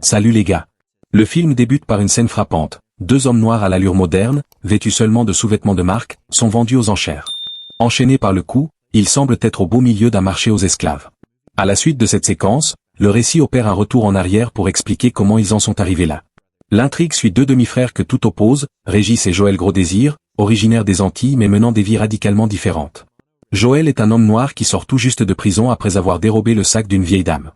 Salut les gars. Le film débute par une scène frappante. Deux hommes noirs à l'allure moderne, vêtus seulement de sous-vêtements de marque, sont vendus aux enchères. Enchaînés par le cou, ils semblent être au beau milieu d'un marché aux esclaves. À la suite de cette séquence, le récit opère un retour en arrière pour expliquer comment ils en sont arrivés là. L'intrigue suit deux demi-frères que tout oppose, Régis et Joël Gros-Désir, originaires des Antilles mais menant des vies radicalement différentes. Joël est un homme noir qui sort tout juste de prison après avoir dérobé le sac d'une vieille dame.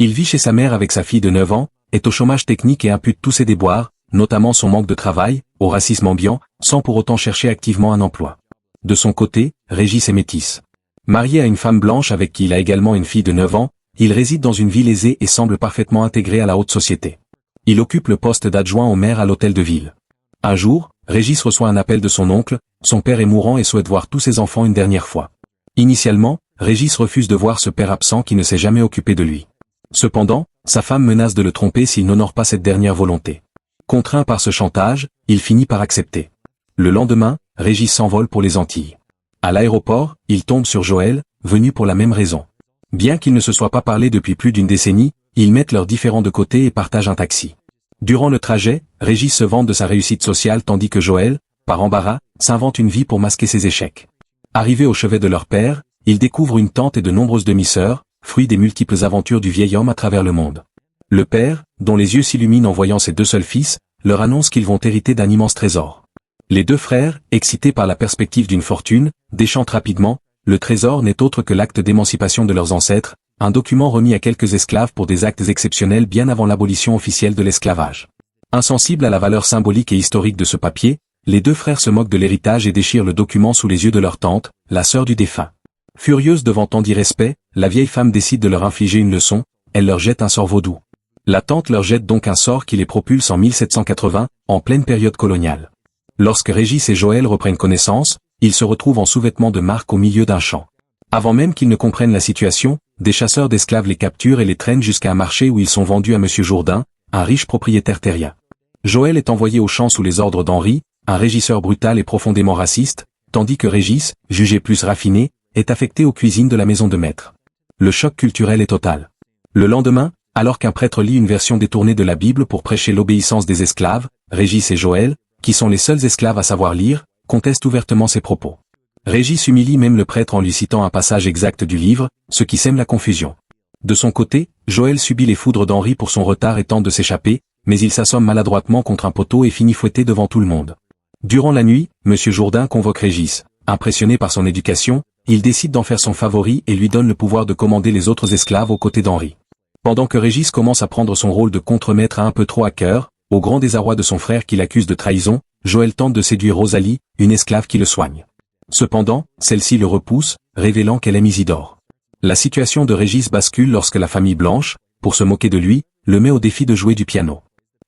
Il vit chez sa mère avec sa fille de 9 ans, est au chômage technique et impute tous ses déboires, notamment son manque de travail, au racisme ambiant, sans pour autant chercher activement un emploi. De son côté, Régis est métis. Marié à une femme blanche avec qui il a également une fille de 9 ans, il réside dans une ville aisée et semble parfaitement intégré à la haute société. Il occupe le poste d'adjoint au maire à l'hôtel de ville. Un jour, Régis reçoit un appel de son oncle, son père est mourant et souhaite voir tous ses enfants une dernière fois. Initialement, Régis refuse de voir ce père absent qui ne s'est jamais occupé de lui. Cependant, sa femme menace de le tromper s'il n'honore pas cette dernière volonté. Contraint par ce chantage, il finit par accepter. Le lendemain, Régis s'envole pour les Antilles. À l'aéroport, il tombe sur Joël, venu pour la même raison. Bien qu'ils ne se soient pas parlé depuis plus d'une décennie, ils mettent leurs différends de côté et partagent un taxi. Durant le trajet, Régis se vante de sa réussite sociale tandis que Joël, par embarras, s'invente une vie pour masquer ses échecs. Arrivé au chevet de leur père, ils découvrent une tante et de nombreuses demi-sœurs, fruit des multiples aventures du vieil homme à travers le monde. Le père, dont les yeux s'illuminent en voyant ses deux seuls fils, leur annonce qu'ils vont hériter d'un immense trésor. Les deux frères, excités par la perspective d'une fortune, déchantent rapidement. Le trésor n'est autre que l'acte d'émancipation de leurs ancêtres, un document remis à quelques esclaves pour des actes exceptionnels bien avant l'abolition officielle de l'esclavage. Insensibles à la valeur symbolique et historique de ce papier, les deux frères se moquent de l'héritage et déchirent le document sous les yeux de leur tante, la sœur du défunt. Furieuse devant tant d'irrespect, la vieille femme décide de leur infliger une leçon, elle leur jette un sort vaudou. La tante leur jette donc un sort qui les propulse en 1780, en pleine période coloniale. Lorsque Régis et Joël reprennent connaissance, ils se retrouvent en sous-vêtements de marque au milieu d'un champ. Avant même qu'ils ne comprennent la situation, des chasseurs d'esclaves les capturent et les traînent jusqu'à un marché où ils sont vendus à Monsieur Jourdain, un riche propriétaire terrien. Joël est envoyé au champ sous les ordres d'Henri, un régisseur brutal et profondément raciste, tandis que Régis, jugé plus raffiné, est affecté aux cuisines de la maison de maître. Le choc culturel est total. Le lendemain, alors qu'un prêtre lit une version détournée de la Bible pour prêcher l'obéissance des esclaves, Régis et Joël, qui sont les seuls esclaves à savoir lire, contestent ouvertement ses propos. Régis humilie même le prêtre en lui citant un passage exact du livre, ce qui sème la confusion. De son côté, Joël subit les foudres d'Henri pour son retard et tente de s'échapper, mais il s'assomme maladroitement contre un poteau et finit fouetté devant tout le monde. Durant la nuit, Monsieur Jourdain convoque Régis. Impressionné par son éducation, il décide d'en faire son favori et lui donne le pouvoir de commander les autres esclaves aux côtés d'Henri. Pendant que Régis commence à prendre son rôle de contremaître un peu trop à cœur, au grand désarroi de son frère qui l'accuse de trahison, Joël tente de séduire Rosalie, une esclave qui le soigne. Cependant, celle-ci le repousse, révélant qu'elle aime Isidore. La situation de Régis bascule lorsque la famille Blanche, pour se moquer de lui, le met au défi de jouer du piano.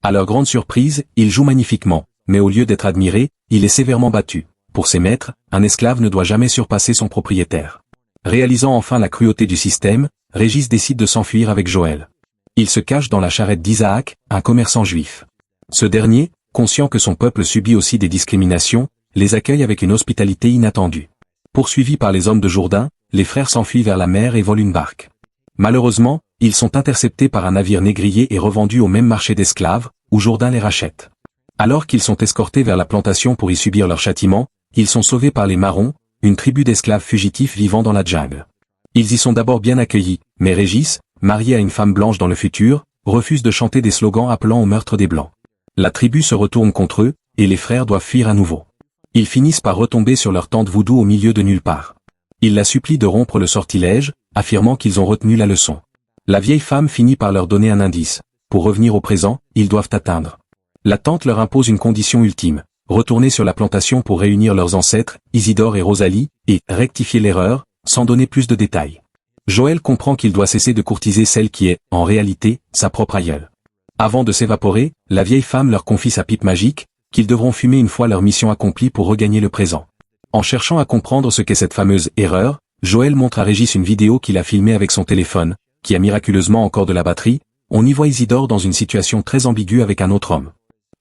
À leur grande surprise, il joue magnifiquement, mais au lieu d'être admiré, il est sévèrement battu. Pour ses maîtres, un esclave ne doit jamais surpasser son propriétaire. Réalisant enfin la cruauté du système, Régis décide de s'enfuir avec Joël. Il se cache dans la charrette d'Isaac, un commerçant juif. Ce dernier, conscient que son peuple subit aussi des discriminations, les accueille avec une hospitalité inattendue. Poursuivis par les hommes de Jourdain, les frères s'enfuient vers la mer et volent une barque. Malheureusement, ils sont interceptés par un navire négrier et revendus au même marché d'esclaves, où Jourdain les rachète. Alors qu'ils sont escortés vers la plantation pour y subir leur châtiment, ils sont sauvés par les Marrons, une tribu d'esclaves fugitifs vivant dans la jungle. Ils y sont d'abord bien accueillis, mais Régis, marié à une femme blanche dans le futur, refuse de chanter des slogans appelant au meurtre des Blancs. La tribu se retourne contre eux, et les frères doivent fuir à nouveau. Ils finissent par retomber sur leur tante voodoo au milieu de nulle part. Ils la supplient de rompre le sortilège, affirmant qu'ils ont retenu la leçon. La vieille femme finit par leur donner un indice. Pour revenir au présent, ils doivent atteindre. La tante leur impose une condition ultime. Retourner sur la plantation pour réunir leurs ancêtres, Isidore et Rosalie, et rectifier l'erreur, sans donner plus de détails. Joël comprend qu'il doit cesser de courtiser celle qui est, en réalité, sa propre aïeule. Avant de s'évaporer, la vieille femme leur confie sa pipe magique, qu'ils devront fumer une fois leur mission accomplie pour regagner le présent. En cherchant à comprendre ce qu'est cette fameuse erreur, Joël montre à Régis une vidéo qu'il a filmée avec son téléphone, qui a miraculeusement encore de la batterie. On y voit Isidore dans une situation très ambiguë avec un autre homme.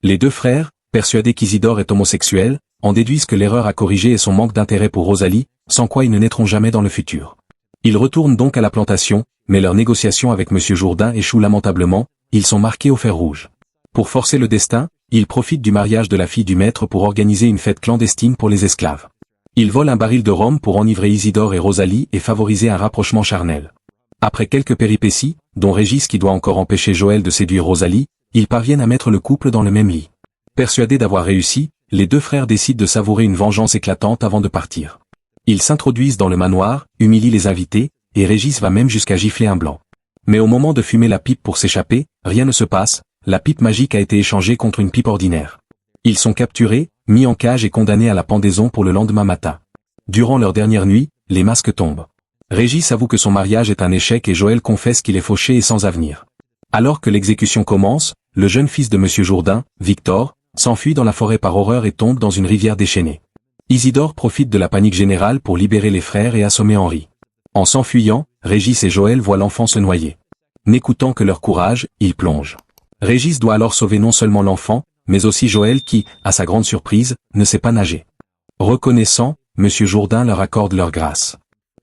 Les deux frères, persuadés qu'Isidore est homosexuel, en déduisent que l'erreur à corriger est son manque d'intérêt pour Rosalie, sans quoi ils ne naîtront jamais dans le futur. Ils retournent donc à la plantation, mais leur négociation avec Monsieur Jourdain échoue lamentablement, ils sont marqués au fer rouge. Pour forcer le destin, ils profitent du mariage de la fille du maître pour organiser une fête clandestine pour les esclaves. Ils volent un baril de rhum pour enivrer Isidore et Rosalie et favoriser un rapprochement charnel. Après quelques péripéties, dont Régis qui doit encore empêcher Joël de séduire Rosalie, ils parviennent à mettre le couple dans le même lit. Persuadés d'avoir réussi, les deux frères décident de savourer une vengeance éclatante avant de partir. Ils s'introduisent dans le manoir, humilient les invités, et Régis va même jusqu'à gifler un blanc. Mais au moment de fumer la pipe pour s'échapper, rien ne se passe, la pipe magique a été échangée contre une pipe ordinaire. Ils sont capturés, mis en cage et condamnés à la pendaison pour le lendemain matin. Durant leur dernière nuit, les masques tombent. Régis avoue que son mariage est un échec et Joël confesse qu'il est fauché et sans avenir. Alors que l'exécution commence, le jeune fils de Monsieur Jourdain, Victor, s'enfuit dans la forêt par horreur et tombe dans une rivière déchaînée. Isidore profite de la panique générale pour libérer les frères et assommer Henri. En s'enfuyant, Régis et Joël voient l'enfant se noyer. N'écoutant que leur courage, ils plongent. Régis doit alors sauver non seulement l'enfant, mais aussi Joël qui, à sa grande surprise, ne sait pas nager. Reconnaissant, Monsieur Jourdain leur accorde leur grâce.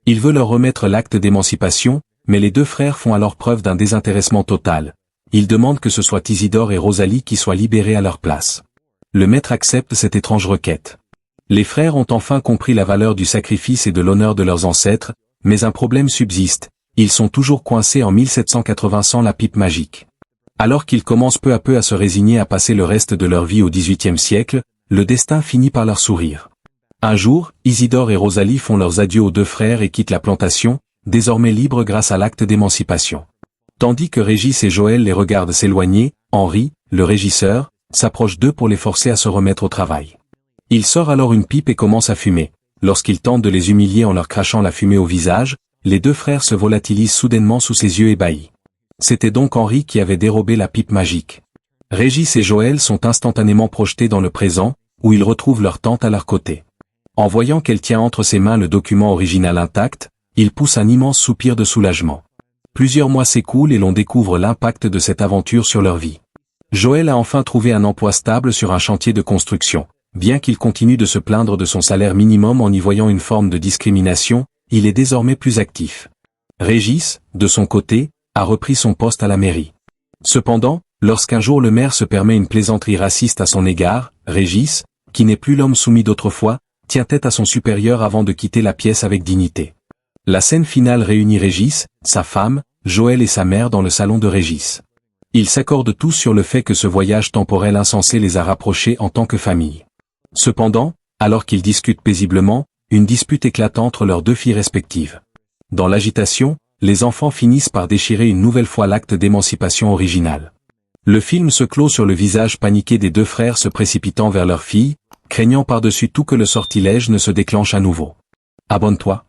Il veut leur remettre l'acte d'émancipation, mais les deux frères font alors preuve d'un désintéressement total. Ils demandent que ce soit Isidore et Rosalie qui soient libérés à leur place. Le maître accepte cette étrange requête. Les frères ont enfin compris la valeur du sacrifice et de l'honneur de leurs ancêtres, mais un problème subsiste, ils sont toujours coincés en 1780 sans la pipe magique. Alors qu'ils commencent peu à peu à se résigner à passer le reste de leur vie au XVIIIe siècle, le destin finit par leur sourire. Un jour, Isidore et Rosalie font leurs adieux aux deux frères et quittent la plantation, désormais libres grâce à l'acte d'émancipation. Tandis que Régis et Joël les regardent s'éloigner, Henri, le régisseur, s'approche d'eux pour les forcer à se remettre au travail. Il sort alors une pipe et commence à fumer. Lorsqu'il tente de les humilier en leur crachant la fumée au visage, les deux frères se volatilisent soudainement sous ses yeux ébahis. C'était donc Henri qui avait dérobé la pipe magique. Régis et Joël sont instantanément projetés dans le présent, où ils retrouvent leur tante à leur côté. En voyant qu'elle tient entre ses mains le document original intact, ils poussent un immense soupir de soulagement. Plusieurs mois s'écoulent et l'on découvre l'impact de cette aventure sur leur vie. Joël a enfin trouvé un emploi stable sur un chantier de construction. Bien qu'il continue de se plaindre de son salaire minimum en y voyant une forme de discrimination, il est désormais plus actif. Régis, de son côté, a repris son poste à la mairie. Cependant, lorsqu'un jour le maire se permet une plaisanterie raciste à son égard, Régis, qui n'est plus l'homme soumis d'autrefois, tient tête à son supérieur avant de quitter la pièce avec dignité. La scène finale réunit Régis, sa femme, Joël et sa mère dans le salon de Régis. Ils s'accordent tous sur le fait que ce voyage temporel insensé les a rapprochés en tant que famille. Cependant, alors qu'ils discutent paisiblement, une dispute éclate entre leurs deux filles respectives. Dans l'agitation, les enfants finissent par déchirer une nouvelle fois l'acte d'émancipation original. Le film se clôt sur le visage paniqué des deux frères se précipitant vers leur fille, craignant par-dessus tout que le sortilège ne se déclenche à nouveau. Abonne-toi.